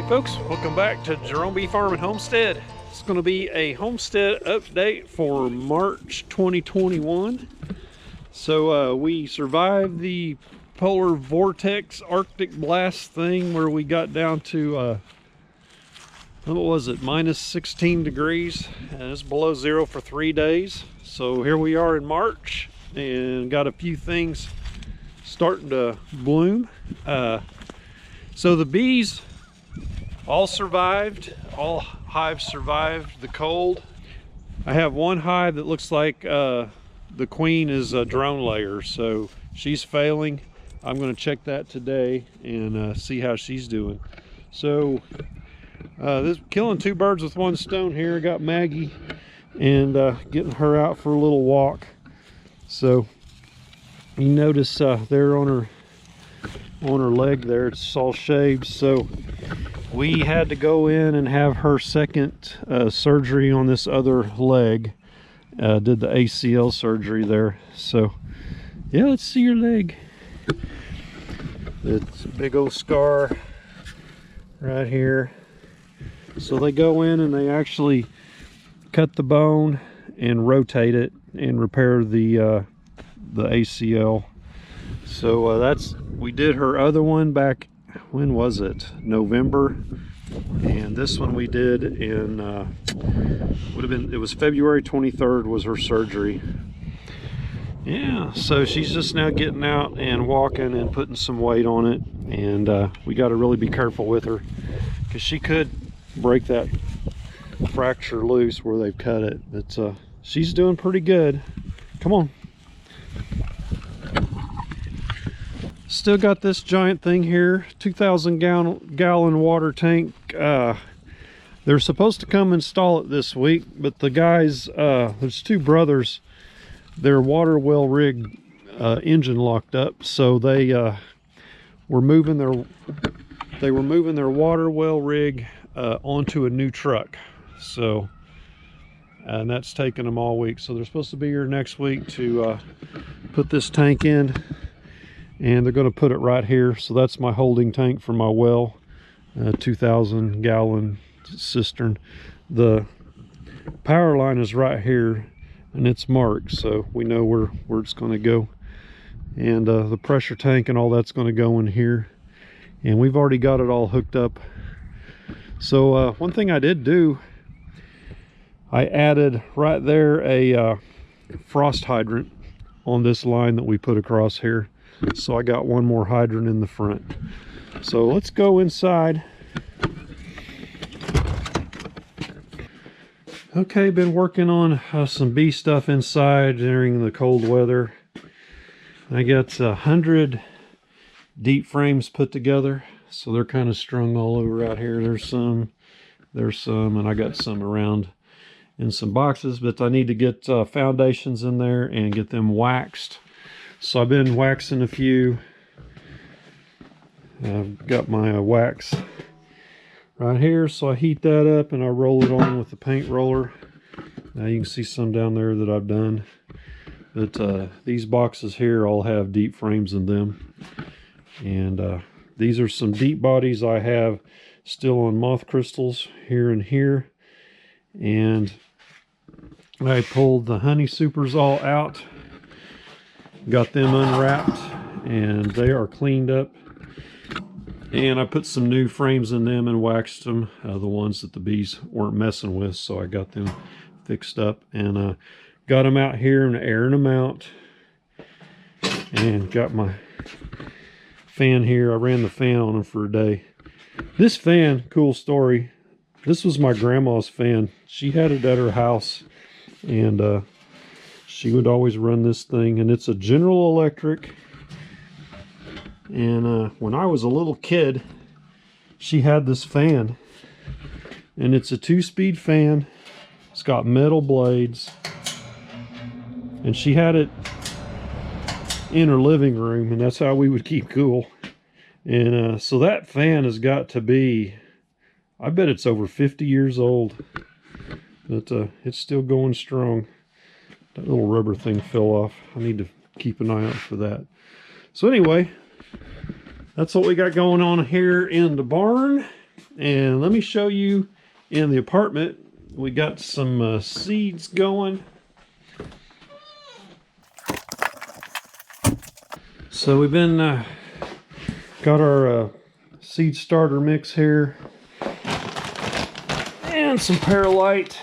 folks, welcome back to Jerome Bee Farm and Homestead. It's going to be a homestead update for March 2021. So we survived the polar vortex Arctic blast thing where we got down to what was it, minus 16 degrees, and it's below zero for 3 days. So here we are in March and got a few things starting to bloom. So the bees all survived. All hives survived the cold. I have one hive that looks like the queen is a drone layer, so she's failing. I'm going to check that today and see how she's doing. So this killing two birds with one stone here. Got Maggie and getting her out for a little walk. So you notice there on her leg there, it's all shaved. So we had to go in and have her second surgery on this other leg. Did the ACL surgery there. So yeah, let's see your leg. It's a big old scar right here. So they go in and they actually cut the bone and rotate it and repair the ACL. So we did her other one back, when was it? November. And this one we did in it was February 23rd was her surgery. Yeah, so she's just now getting out and walking and putting some weight on it, and we got to really be careful with her because she could break that fracture loose where they've cut it. But she's doing pretty good. Come on. Still got this giant thing here, 2,000 gallon water tank. They're supposed to come install it this week, but the guys, there's two brothers, their water well rig engine locked up, so they were moving their water well rig onto a new truck. So and that's taking them all week, so they're supposed to be here next week to put this tank in. And they're going to put it right here. So that's my holding tank for my well, 2,000 gallon cistern. The power line is right here and it's marked, so we know where it's going to go. And the pressure tank and all that's going to go in here. And we've already got it all hooked up. So one thing I did do, I added right there a frost hydrant on this line that we put across here. So I got one more hydrant in the front. So let's go inside. Okay, been working on some bee stuff inside during the cold weather. I got 100 deep frames put together, so they're kind of strung all over out here. There's some, and I got some around in some boxes, but I need to get foundations in there and get them waxed. So I've been waxing a few. I've got my wax right here, so I heat that up and I roll it on with the paint roller. Now you can see some down there that I've done. But these boxes here all have deep frames in them. And these are some deep bodies I have still on moth crystals here and here. And I pulled the honey supers all out. Got them unwrapped and they are cleaned up, and I put some new frames in them and waxed them, the ones that the bees weren't messing with. So I got them fixed up and got them out here and airing them out, and got my fan here. I ran the fan on them for a day. This fan, cool story, this was my grandma's fan. She had it at her house, and she would always run this thing, and it's a General Electric. And when I was a little kid, she had this fan, and it's a 2-speed fan. It's got metal blades, and she had it in her living room, and that's how we would keep cool. And so that fan has got to be, I bet it's over 50 years old, but it's still going strong. That little rubber thing fell off. I need to keep an eye out for that. So anyway, that's what we got going on here in the barn. And let me show you in the apartment, we got some seeds going. So we've been got our seed starter mix here and some perlite,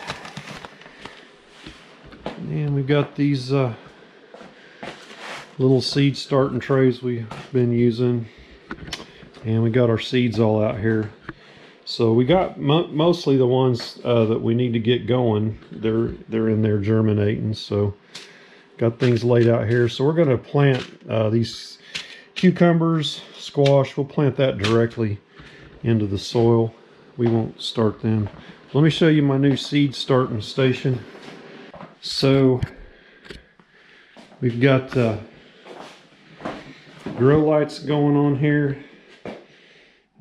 and we've got these little seed starting trays we've been using, and we got our seeds all out here. So we got mostly the ones that we need to get going. They're in there germinating, so got things laid out here. So we're going to plant these cucumbers, squash. We'll plant that directly into the soil. We won't start them. Let me show you my new seed starting station. So we've got grow lights going on here.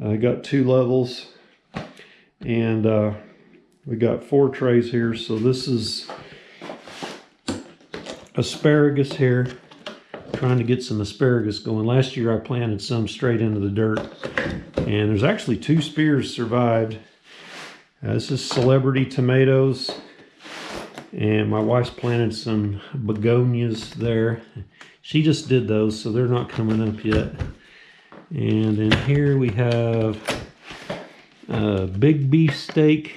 I got 2 levels, and we got 4 trays here. So this is asparagus here. Trying to get some asparagus going. Last year I planted some straight into the dirt, and there's actually 2 spears survived. This is celebrity tomatoes, and my wife's planted some begonias there. She just did those, so they're not coming up yet. And in here we have big beef steak,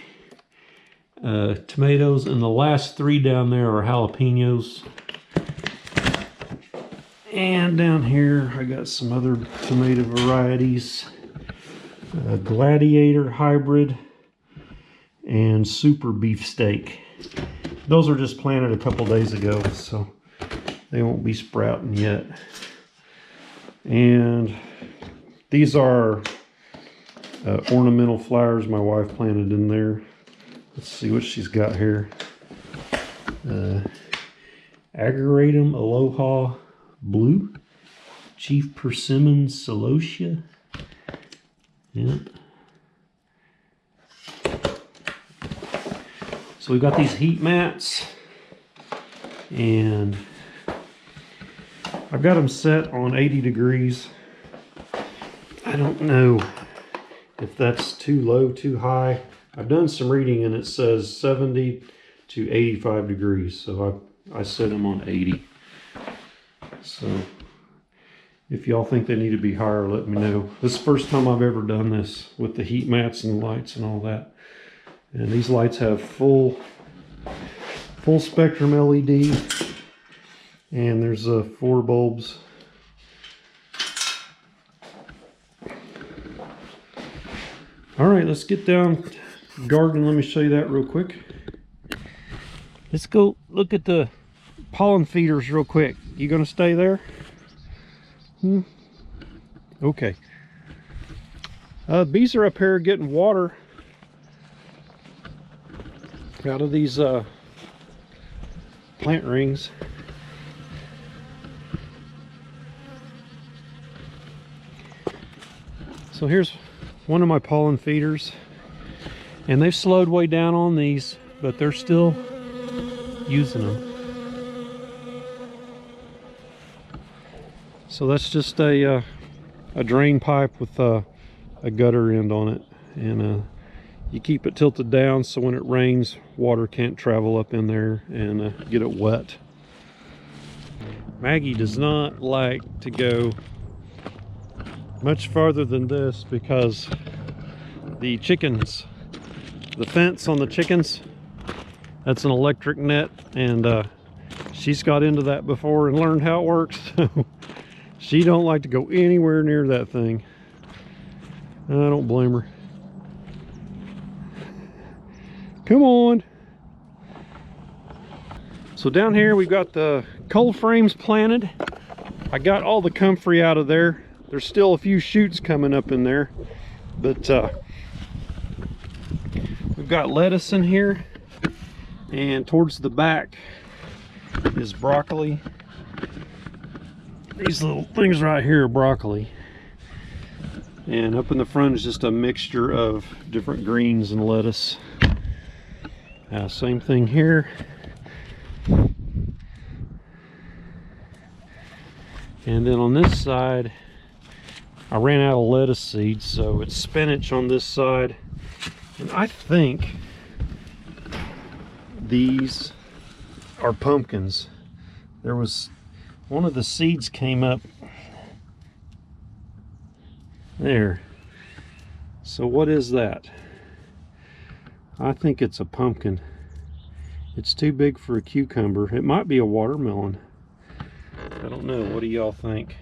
tomatoes, and the last 3 down there are jalapenos. And down here I got some other tomato varieties, Gladiator hybrid and super beef steak. Those are just planted a couple days ago, so they won't be sprouting yet. And these are ornamental flowers my wife planted in there. Let's see what she's got here. Ageratum Aloha Blue, Chief Persimmon Celosia. Yeah. So we've got these heat mats, and I've got them set on 80 degrees. I don't know if that's too low, too high. I've done some reading and it says 70 to 85 degrees, so I set them on 80. So if y'all think they need to be higher, let me know. This is the first time I've ever done this with the heat mats and lights and all that. And these lights have full spectrum LED, and there's 4 bulbs. All right, let's get down the garden. Let me show you that real quick. Let's go look at the pollen feeders real quick. You gonna stay there? Okay. Bees are up here getting water out of these plant rings. So here's one of my pollen feeders, and they've slowed way down on these, but they're still using them. So that's just a drain pipe with a gutter end on it, and you keep it tilted down so when it rains, water can't travel up in there and get it wet. Maggie does not like to go much farther than this because the chickens, the fence on the chickens, that's an electric net, and she's got into that before and learned how it works. So she don't like to go anywhere near that thing. I don't blame her. Come on. So down here we've got the cold frames planted. I got all the comfrey out of there. There's still a few shoots coming up in there, but we've got lettuce in here, and towards the back is broccoli. These little things right here are broccoli, and up in the front is just a mixture of different greens and lettuce. Same thing here. And then on this side I ran out of lettuce seeds, so it's spinach on this side And I think these are pumpkins. There was one of the seeds came up there. So what is that? I think it's a pumpkin. It's too big for a cucumber. It might be a watermelon. I don't know. What do y'all think?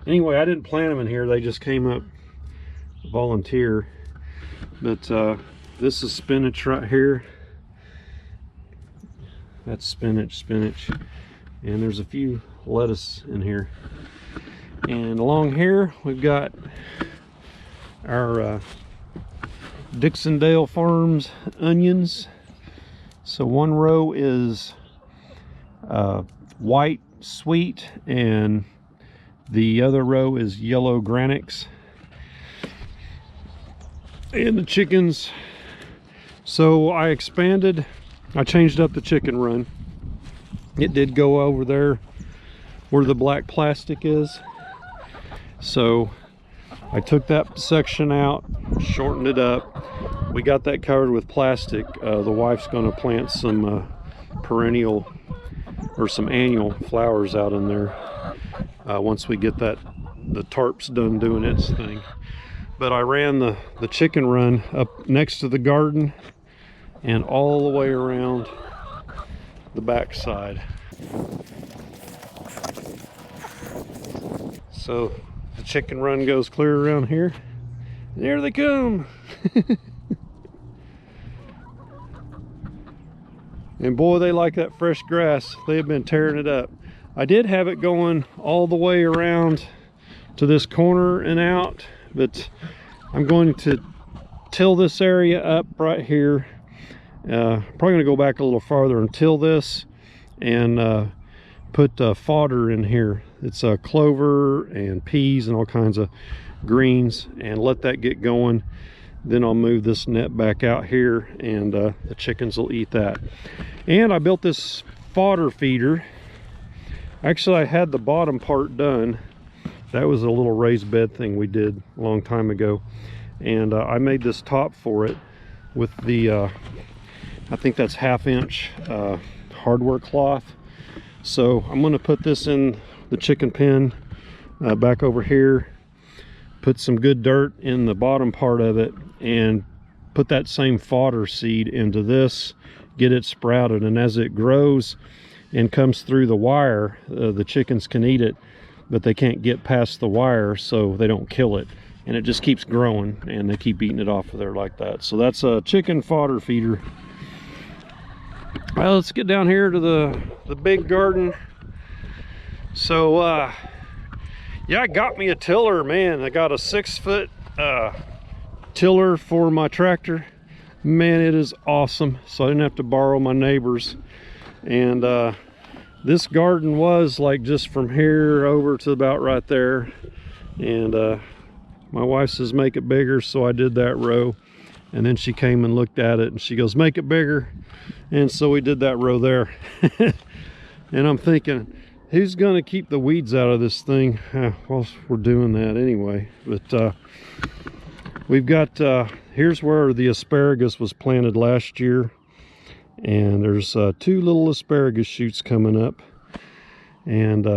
Anyway, I didn't plant them in here. They just came up volunteer. But this is spinach right here. That's spinach. And there's a few lettuce in here. And along here, we've got our Dixondale Farms onions. So one row is white sweet, and the other row is yellow granix. And the chickens, so I changed up the chicken run. It did go over there where the black plastic is. So I took that section out, shortened it up. We got that covered with plastic. The wife's going to plant some perennial or some annual flowers out in there once we get the tarps done doing its thing. But I ran the chicken run up next to the garden and all the way around the back side. So the chicken run goes clear around here. There they come. And boy, they like that fresh grass. They have been tearing it up. I did have it going all the way around to this corner and out, but I'm going to till this area up right here. Probably going to go back a little farther and till this and put fodder in here. It's clover and peas and all kinds of greens, and let that get going. Then I'll move this net back out here, and the chickens will eat that. And I built this fodder feeder. Actually, I had the bottom part done. That was a little raised bed thing we did a long time ago. And I made this top for it with the, I think that's 1/2 inch hardware cloth. So I'm gonna put this in the chicken pen back over here, put some good dirt in the bottom part of it, and put that same fodder seed into this, get it sprouted, and as it grows and comes through the wire, the chickens can eat it, but they can't get past the wire, so they don't kill it, and it just keeps growing and they keep eating it off of there like that. So that's a chicken fodder feeder. Well, let's get down here to the big garden. So yeah, I got me a tiller, man. I got a 6-foot tiller for my tractor. Man, it is awesome. So I didn't have to borrow my neighbor's. And this garden was like just from here over to about right there. And my wife says make it bigger, so I did that row. And then she came and looked at it and she goes, make it bigger. And so we did that row there. And I'm thinking, who's gonna keep the weeds out of this thing? Well, we're doing that anyway. But we've got, here's where the asparagus was planted last year. And there's 2 little asparagus shoots coming up. And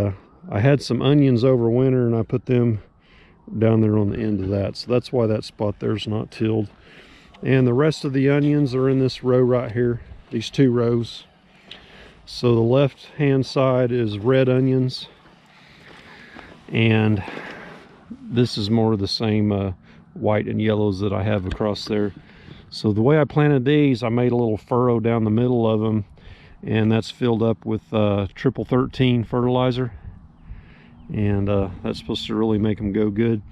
I had some onions over winter and I put them down there on the end of that. So that's why that spot there's not tilled. And the rest of the onions are in this row right here, these 2 rows. So the left hand side is red onions, and this is more of the same white and yellows that I have across there. So the way I planted these, I made a little furrow down the middle of them, and that's filled up with triple 13 fertilizer, and that's supposed to really make them go good.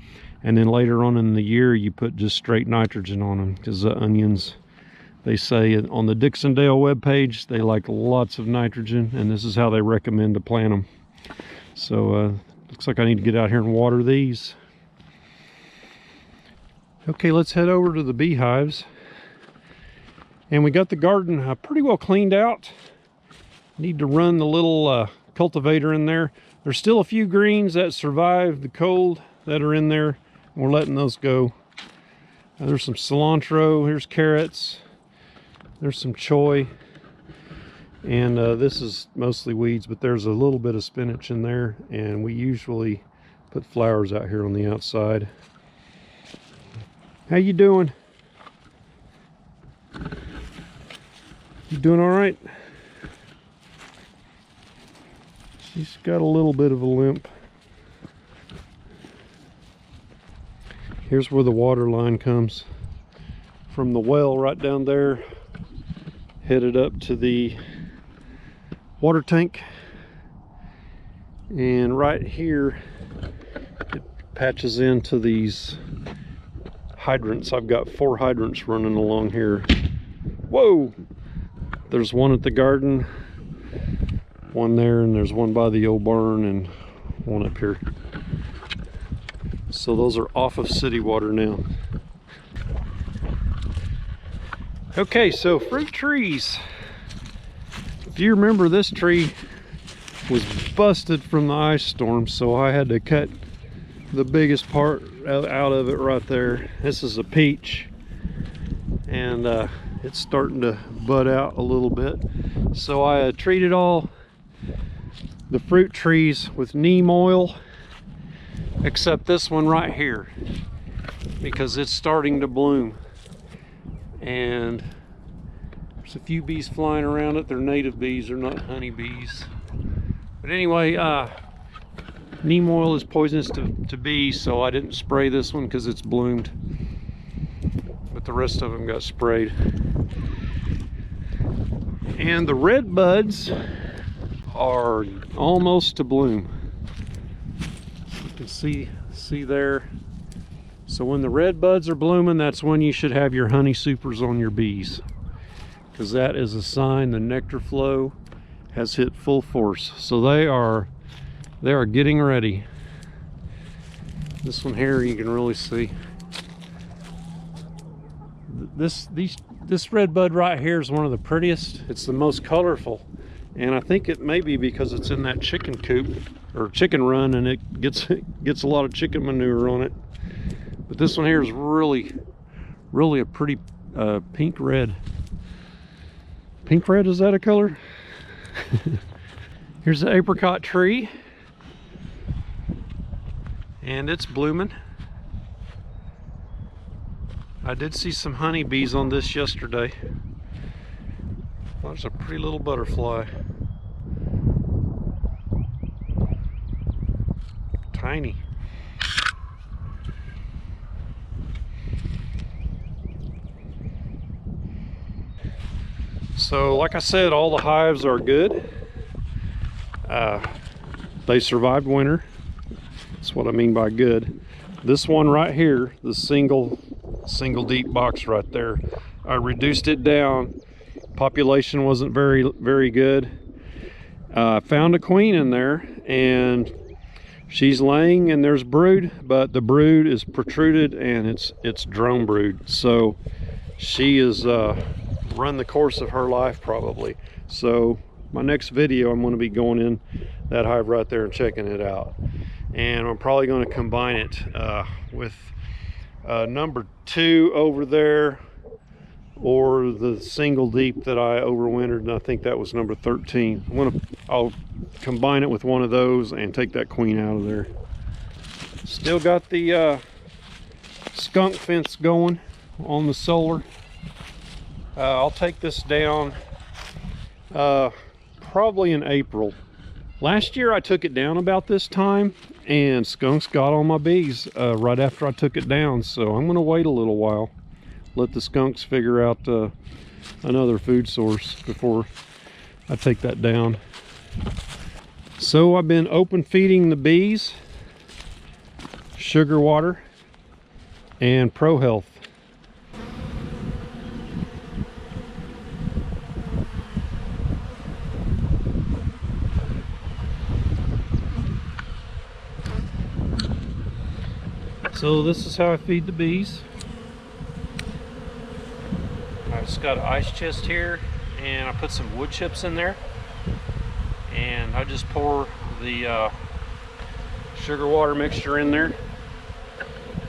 And then later on in the year, you put just straight nitrogen on them, because the onions, they say on the Dixondale webpage, they like lots of nitrogen, and this is how they recommend to plant them. So looks like I need to get out here and water these. Okay, let's head over to the beehives. And we got the garden pretty well cleaned out. Need to run the little cultivator in there. There's still a few greens that survived the cold that are in there. We're letting those go. There's some cilantro, here's carrots, there's some choy, and this is mostly weeds, but there's a little bit of spinach in there, and we usually put flowers out here on the outside. How you doing? You doing all right? She's got a little bit of a limp. Here's where the water line comes from the well right down there, headed up to the water tank, and right here it patches into these hydrants. I've got 4 hydrants running along here. Whoa! There's one at the garden, one there, and there's one by the old barn, and one up here. So those are off of city water now. Okay, so fruit trees. If you remember, this tree was busted from the ice storm, so I had to cut the biggest part out of it right there. This is a peach, and it's starting to bud out a little bit. So I treated all the fruit trees with neem oil, except this one right here, because it's starting to bloom, and there's a few bees flying around it. They're native bees, they're not honey bees. But anyway, neem oil is poisonous to bees, so I didn't spray this one because it's bloomed, but the rest of them got sprayed. And the red buds are almost to bloom. You can see there. So when the red buds are blooming, that's when you should have your honey supers on your bees, because that is a sign the nectar flow has hit full force. So they are getting ready. This one here you can really see. This red bud right here is one of the prettiest. It's the most colorful, and I think it may be because it's in that chicken coop or chicken run, and it gets a lot of chicken manure on it. But this one here is really a pretty pink red. Pink red, is that a color? Here's the apricot tree, and it's blooming. I did see some honeybees on this yesterday. There's a pretty little butterfly. Tiny. So like I said, all the hives are good. They survived winter. That's what I mean by good. This one right here, the single deep box right there, I reduced it down. Population wasn't very good. Found a queen in there, and she's laying, and there's brood, but the brood is protruded, and it's drone brood. So she is run the course of her life probably. So my next video, I'm going to be going in that hive right there and checking it out, and I'm probably going to combine it with number 2 over there, or the single deep that I overwintered, and I think that was number 13. I'll combine it with one of those and take that queen out of there. Still got the skunk fence going on the solar. I'll take this down probably in April. Last year I took it down about this time, and skunks got on my bees right after I took it down. So I'm going to wait a little while, let the skunks figure out another food source before I take that down. So I've been open feeding the bees sugar water and Pro Health. So this is how I feed the bees. I just got an ice chest here, and I put some wood chips in there, and I just pour the sugar water mixture in there,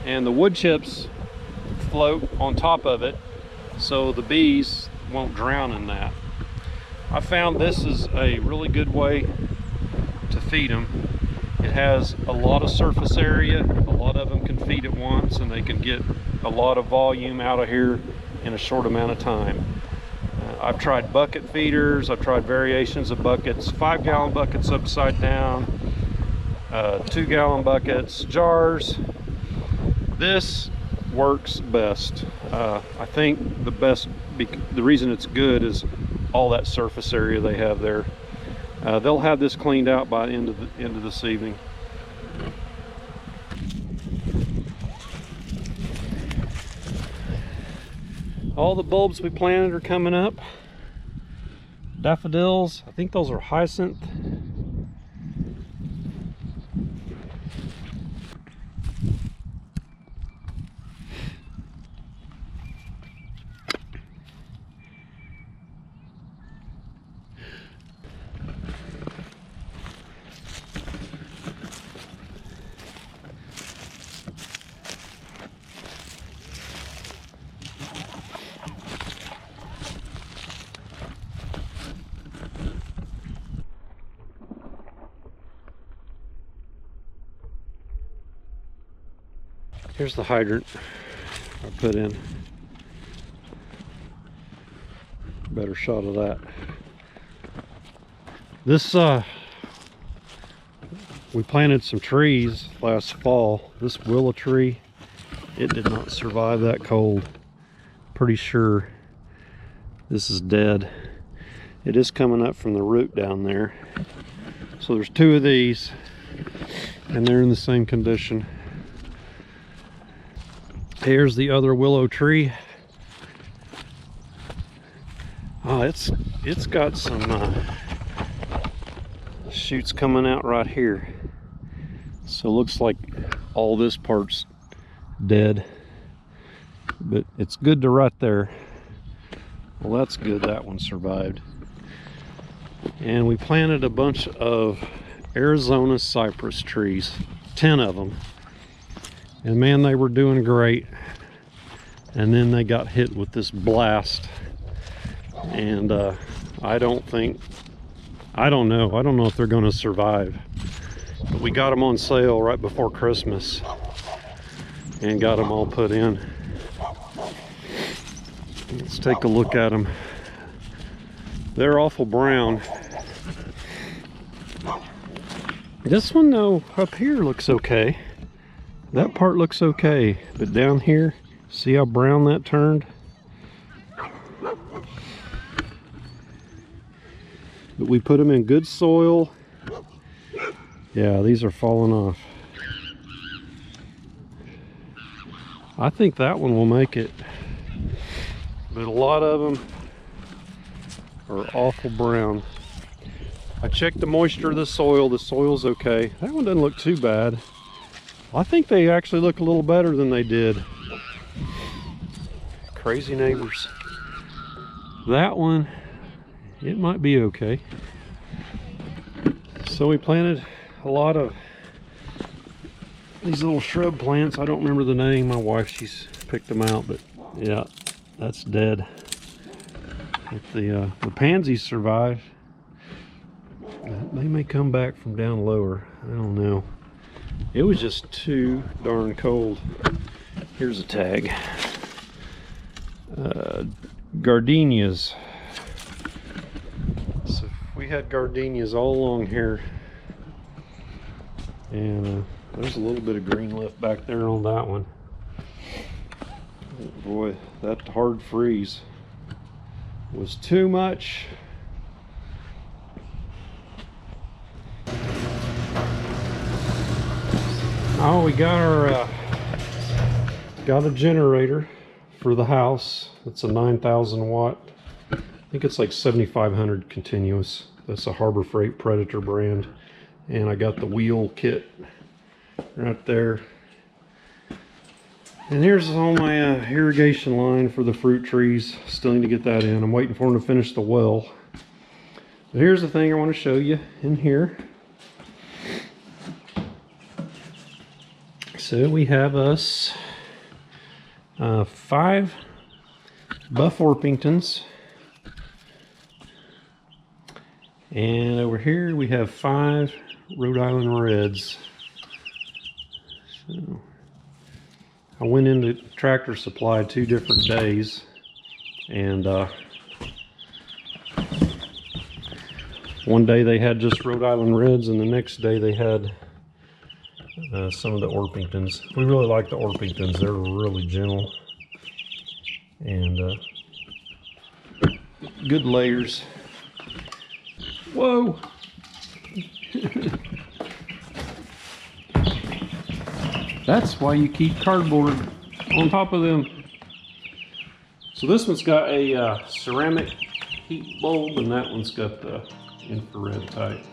and the wood chips float on top of it so the bees won't drown in that. I found this is a really good way to feed them. It has a lot of surface area. A lot of them can feed at once, and they can get a lot of volume out of here in a short amount of time. I've tried bucket feeders. I've tried variations of buckets, 5-gallon buckets upside down, 2-gallon buckets, jars. This works best. I think the reason it's good is all that surface area they have there. They'll have this cleaned out by the end of this evening. All the bulbs we planted are coming up. Daffodils, I think those are hyacinth. Here's the hydrant I put in. Better shot of that. This, we planted some trees last fall. This willow tree, it did not survive that cold. Pretty sure this is dead. It is coming up from the root down there. So there's 2 of these, and they're in the same condition. Here's the other willow tree. Oh, it's got some shoots coming out right here. So it looks like all this part's dead, but it's good to right there. Well, that's good, that one survived. And we planted a bunch of Arizona cypress trees, 10 of them. And man, they were doing great. And then they got hit with this blast. And I don't know if they're gonna survive. But we got them on sale right before Christmas and got them all put in. Let's take a look at them. They're awful brown. This one though, up here looks okay. That part looks okay, but down here, see how brown that turned? But we put them in good soil. Yeah, these are falling off. I think that one will make it, but a lot of them are awful brown. I checked the moisture of the soil. The soil's okay. That one doesn't look too bad. I think they actually look a little better than they did. Crazy neighbors. That one, it might be okay. So we planted a lot of these little shrub plants. I don't remember the name. My wife, she's picked them out, but yeah, that's dead. But the pansies survive. They may come back from down lower. I don't know. It was just too darn cold. Here's a tag. Gardenias. So we had gardenias all along here. And there's a little bit of green left back there on that one. Boy, that hard freeze was too much. Oh, we got our got a generator for the house. It's a 9,000 watt. I think it's like 7,500 continuous. That's a Harbor Freight Predator brand. And I got the wheel kit right there. And here's all my irrigation line for the fruit trees. Still need to get that in. I'm waiting for them to finish the well. But here's the thing I want to show you in here. So we have us 5 Buff Orpingtons. And over here we have 5 Rhode Island Reds. So I went into Tractor Supply 2 different days, and one day they had just Rhode Island Reds, and the next day they had some of the Orpingtons. We really like the Orpingtons. They're really gentle and good layers. Whoa! That's why you keep cardboard on top of them. So this one's got a ceramic heat bulb, and that one's got the infrared type.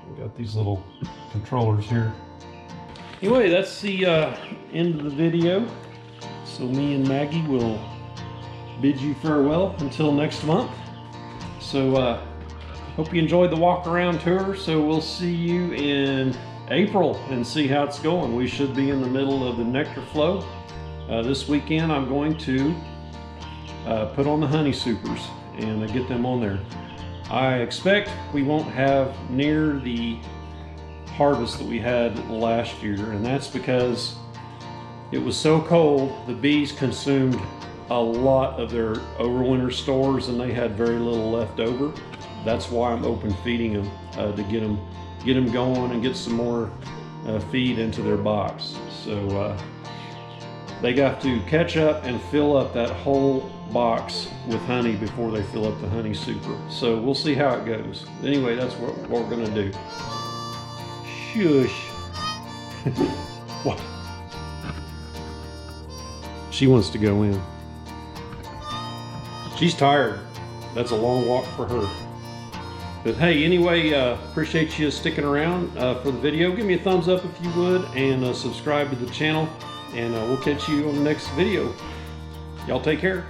We got these little controllers here. Anyway, that's the end of the video. So me and Maggie will bid you farewell until next month. So hope you enjoyed the walk around tour. So we'll see you in April and see how it's going. We should be in the middle of the nectar flow. This weekend I'm going to put on the honey supers and get them on there. I expect we won't have near the harvest that we had last year, and that's because it was so cold. The bees consumed a lot of their overwinter stores and they had very little left over. That's why I'm open feeding them to get them going and get some more feed into their box. So they got to catch up and fill up that whole box with honey before they fill up the honey super. So we'll see how it goes. Anyway, that's what we're gonna do. Shush. What? She wants to go in. She's tired. That's a long walk for her. But hey, anyway, appreciate you sticking around for the video. Give me a thumbs up if you would, and subscribe to the channel, and we'll catch you on the next video. Y'all take care.